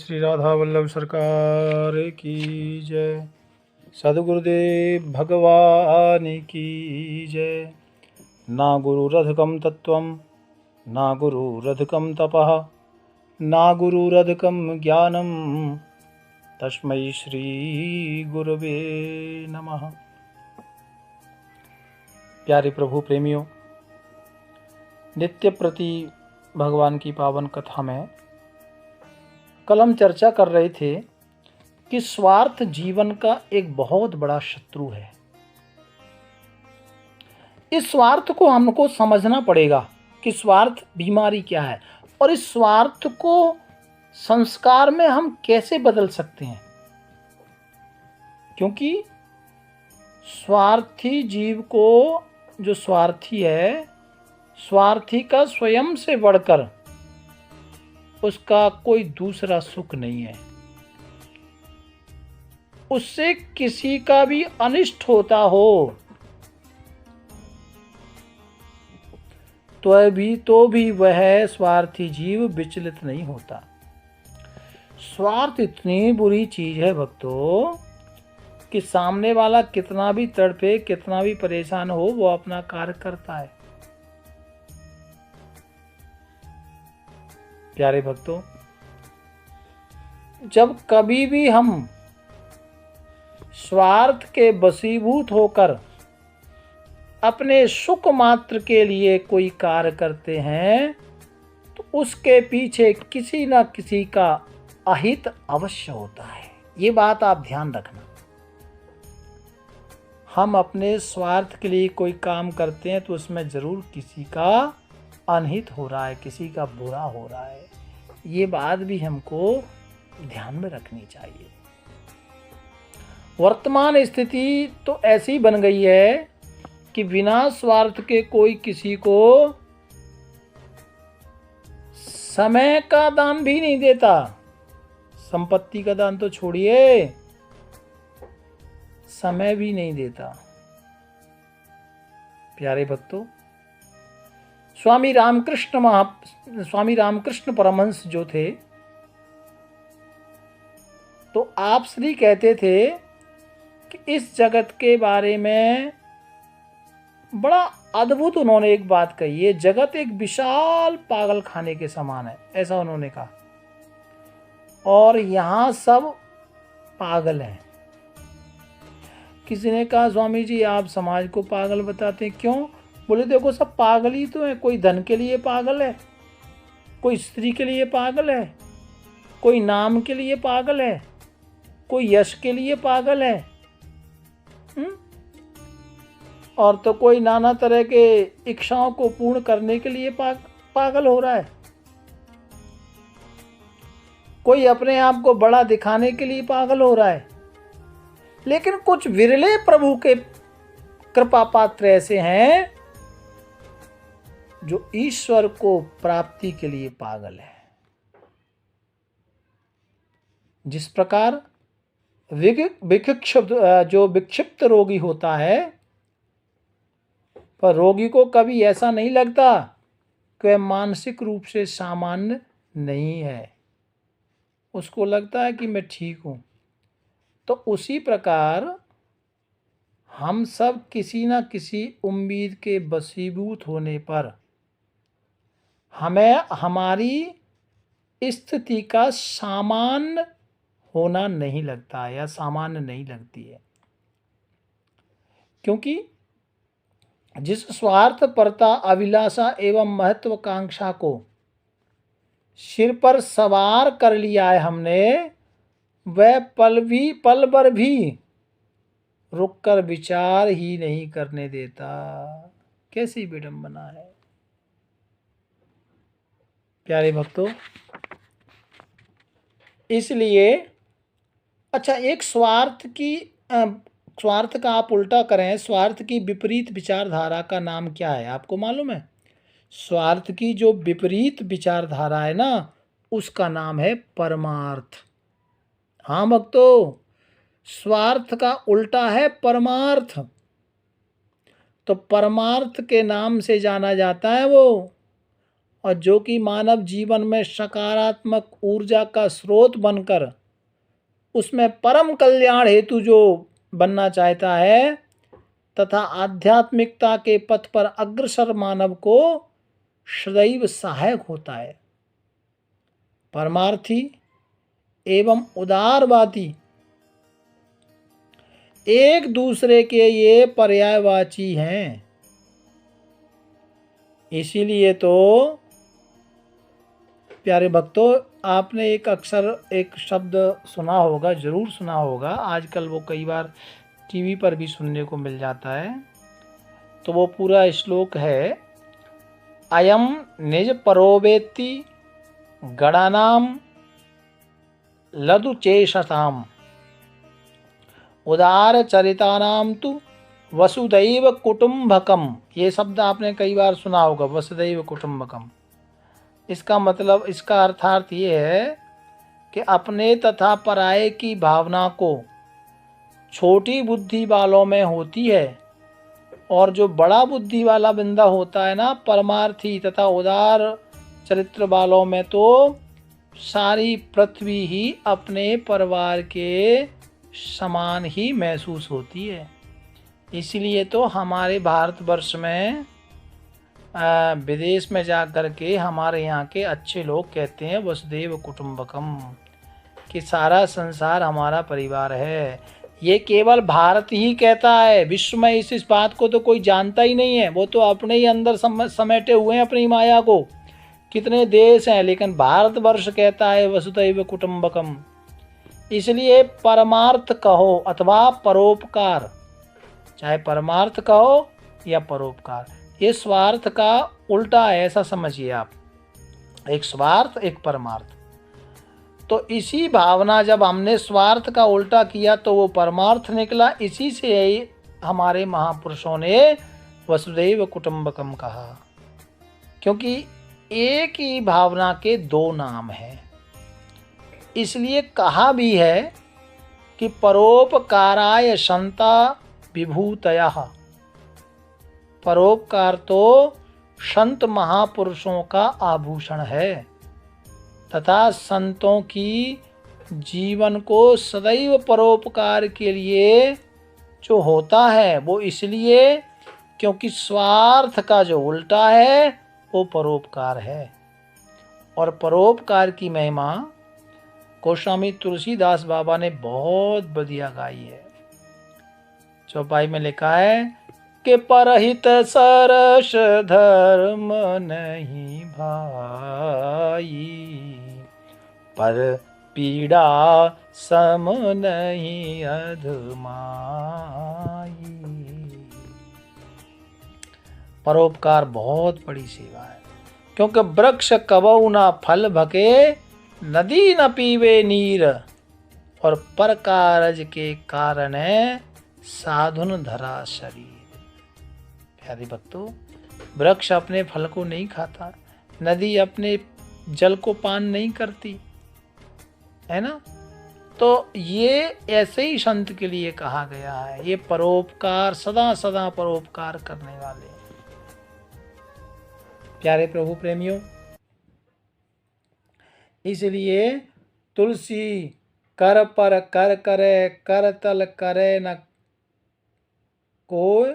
श्री राधा वल्लभ सरकार की जय। सद्गुरुदेव भगवान की जय। ना गुरुरधिकं तत्त्वं ना गुरुरधिकं तपः ना गुरुरधिकं ज्ञानं तस्मै श्री गुरवे नमः। प्यारे प्रभु प्रेमियों, नित्य प्रति भगवान की पावन कथा में कल हम चर्चा कर रहे थे कि स्वार्थ जीवन का एक बहुत बड़ा शत्रु है। इस स्वार्थ को हमको समझना पड़ेगा कि स्वार्थ बीमारी क्या है और इस स्वार्थ को संस्कार में हम कैसे बदल सकते हैं, क्योंकि स्वार्थी जीव को, जो स्वार्थी है, स्वार्थी का स्वयं से बढ़कर उसका कोई दूसरा सुख नहीं है। उससे किसी का भी अनिष्ट होता हो तो भी वह स्वार्थी जीव विचलित नहीं होता। स्वार्थ इतनी बुरी चीज है भक्तों कि सामने वाला कितना भी तड़पे, कितना भी परेशान हो, वो अपना कार्य करता है। प्यारे भक्तों, जब कभी भी हम स्वार्थ के वशीभूत होकर अपने सुख मात्र के लिए कोई कार्य करते हैं तो उसके पीछे किसी न किसी का अहित अवश्य होता है। ये बात आप ध्यान रखना। हम अपने स्वार्थ के लिए कोई काम करते हैं तो उसमें जरूर किसी का अनहित हो रहा है, किसी का बुरा हो रहा है। ये बात भी हमको ध्यान में रखनी चाहिए। वर्तमान स्थिति तो ऐसी बन गई है कि बिना स्वार्थ के कोई किसी को समय का दान भी नहीं देता। संपत्ति का दान तो छोड़िए, समय भी नहीं देता। प्यारे भक्तों, स्वामी रामकृष्ण परमहंस जो थे, तो आप श्री कहते थे कि इस जगत के बारे में बड़ा अद्भुत उन्होंने एक बात कही है। जगत एक विशाल पागल खाने के समान है, ऐसा उन्होंने कहा, और यहाँ सब पागल हैं। किसी ने कहा, स्वामी जी आप समाज को पागल बताते हैं, क्यों? बोले देखो सब पागल ही तो है। कोई धन के लिए पागल है, कोई स्त्री के लिए पागल है, कोई नाम के लिए पागल है, कोई यश के लिए पागल है, और तो कोई नाना तरह के इच्छाओं को पूर्ण करने के लिए पागल हो रहा है। कोई अपने आप को बड़ा दिखाने के लिए पागल हो रहा है। लेकिन कुछ विरले प्रभु के कृपा पात्र ऐसे हैं जो ईश्वर को प्राप्ति के लिए पागल है। जिस प्रकार विक्षिप्त रोगी होता है, पर रोगी को कभी ऐसा नहीं लगता कि वह मानसिक रूप से सामान्य नहीं है, उसको लगता है कि मैं ठीक हूँ। तो उसी प्रकार हम सब किसी न किसी उम्मीद के वशीभूत होने पर हमें हमारी स्थिति का सामान्य होना नहीं लगता या सामान्य नहीं लगती है, क्योंकि जिस स्वार्थ परता, अभिलाषा एवं महत्वाकांक्षा को सिर पर सवार कर लिया है हमने, वह पल भर भी रुककर विचार ही नहीं करने देता। कैसी विडंबना है। प्यारे भक्तों, इसलिए अच्छा, एक स्वार्थ का आप उल्टा करें, स्वार्थ की विपरीत विचारधारा का नाम क्या है आपको मालूम है? स्वार्थ की जो विपरीत विचारधारा है ना, उसका नाम है परमार्थ। हाँ भक्तों, स्वार्थ का उल्टा है परमार्थ। तो परमार्थ के नाम से जाना जाता है वो और जो कि मानव जीवन में सकारात्मक ऊर्जा का स्रोत बनकर उसमें परम कल्याण हेतु जो बनना चाहता है तथा आध्यात्मिकता के पथ पर अग्रसर मानव को सदैव सहायक होता है। परमार्थी एवं उदारवादी एक दूसरे के ये पर्यायवाची हैं। इसीलिए तो प्यारे भक्तों, आपने एक शब्द सुना होगा, जरूर सुना होगा, आजकल वो कई बार टीवी पर भी सुनने को मिल जाता है। तो वो पूरा श्लोक है, अयम निज परोवेत्ति गणानाम लदुचेषताम उदार चरितानाम तु वसुदैव कुटुंबकम। ये शब्द आपने कई बार सुना होगा, वसुदैव कुटुंबकम। इसका मतलब, इसका अर्थार्थ ये है कि अपने तथा पराये की भावना को छोटी बुद्धि वालों में होती है और जो बड़ा बुद्धि वाला बंदा होता है ना, परमार्थी तथा उदार चरित्र वालों में तो सारी पृथ्वी ही अपने परिवार के समान ही महसूस होती है। इसलिए तो हमारे भारतवर्ष में विदेश में जा कर के हमारे यहाँ के अच्छे लोग कहते हैं वसुदेव कुटुंबकम, कि सारा संसार हमारा परिवार है। ये केवल भारत ही कहता है, विश्व में इस बात को तो कोई जानता ही नहीं है। वो तो अपने ही अंदर समेटे हुए हैं अपनी माया को। कितने देश हैं, लेकिन भारतवर्ष कहता है वसुदैव कुटुंबकम। इसलिए परमार्थ कहो अथवा परोपकार, चाहे परमार्थ कहो या परोपकार, ये स्वार्थ का उल्टा है, ऐसा समझिए आप। एक स्वार्थ, एक परमार्थ। तो इसी भावना, जब हमने स्वार्थ का उल्टा किया तो वो परमार्थ निकला। इसी से हमारे महापुरुषों ने वसुदैव कुटुंबकम कहा, क्योंकि एक ही भावना के दो नाम हैं। इसलिए कहा भी है कि परोपकाराय संता विभूतयः। परोपकार तो संत महापुरुषों का आभूषण है तथा संतों की जीवन को सदैव परोपकार के लिए जो होता है वो इसलिए क्योंकि स्वार्थ का जो उल्टा है वो परोपकार है। और परोपकार की महिमा गोस्वामी तुलसीदास बाबा ने बहुत बढ़िया गाई है। चौपाई में लिखा है कि परहित सरस धर्म नहीं भाई, पर पीड़ा सम नहीं अधमाई। परोपकार बहुत बड़ी सेवा है, क्योंकि वृक्ष कबहु न फल भके, नदी न पीवे नीर, और पर कारज के कारण साधुन धरा शरीर। प्यारे भक्तों, वृक्ष अपने फल को नहीं खाता, नदी अपने जल को पान नहीं करती, है ना। तो ये ऐसे ही संत के लिए कहा गया है, ये परोपकार, सदा सदा परोपकार करने वाले। प्यारे प्रभु प्रेमियों, इसलिए तुलसी कर पर कर करे, कर तल करे न कोय,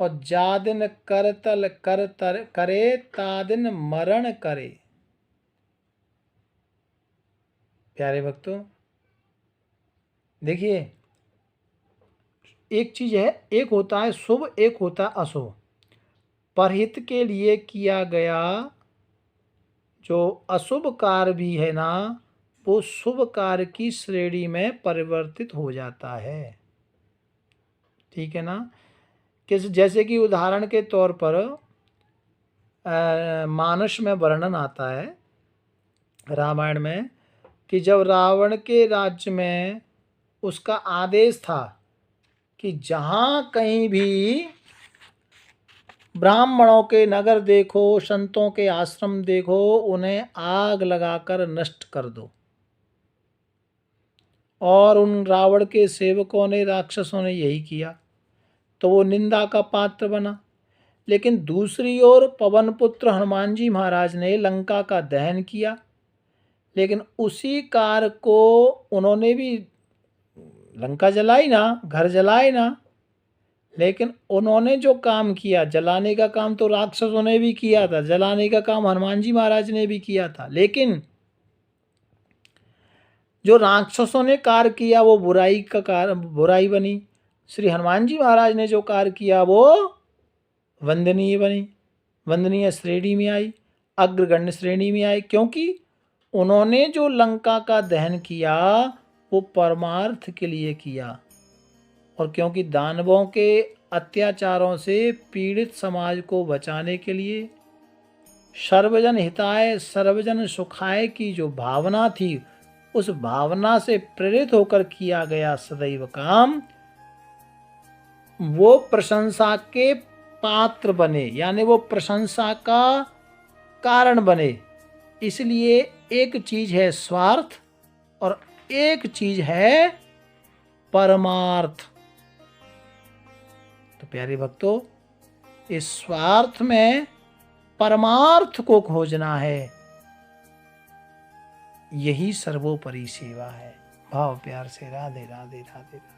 और जादिन कर तल कर तर करे, तादिन मरण करे। प्यारे भक्तों, देखिए, एक चीज है, एक होता है शुभ, एक होता है अशुभ। परहित के लिए किया गया जो अशुभ कार्य भी है ना, वो शुभ कार्य की श्रेणी में परिवर्तित हो जाता है। ठीक है ना। जैसे कि उदाहरण के तौर पर मानस में वर्णन आता है रामायण में, कि जब रावण के राज्य में उसका आदेश था कि जहाँ कहीं भी ब्राह्मणों के नगर देखो, संतों के आश्रम देखो, उन्हें आग लगाकर नष्ट कर दो। और उन रावण के सेवकों ने, राक्षसों ने यही किया, तो वो निंदा का पात्र बना। लेकिन दूसरी ओर पवन पुत्र हनुमान जी महाराज ने लंका का दहन किया, लेकिन उसी कार को उन्होंने भी लंका जलाई ना, घर जलाए ना, लेकिन उन्होंने जो काम किया, जलाने का काम तो राक्षसों ने भी किया था, जलाने का काम हनुमान जी महाराज ने भी किया था, लेकिन जो राक्षसों ने कार्य किया वो बुराई का कार्य, बुराई बनी। श्री हनुमान जी महाराज ने जो कार्य किया वो वंदनीय बनी, वंदनीय श्रेणी में आई, अग्रगण्य श्रेणी में आई, क्योंकि उन्होंने जो लंका का दहन किया वो परमार्थ के लिए किया, और क्योंकि दानवों के अत्याचारों से पीड़ित समाज को बचाने के लिए सर्वजन हिताय सर्वजन सुखाय की जो भावना थी, उस भावना से प्रेरित होकर किया गया सदैव काम वो प्रशंसा के पात्र बने, यानी वो प्रशंसा का कारण बने। इसलिए एक चीज है स्वार्थ और एक चीज है परमार्थ। तो प्यारे भक्तों, इस स्वार्थ में परमार्थ को खोजना है, यही सर्वोपरि सेवा है। भाव प्यार से राधे राधे राधे राधे।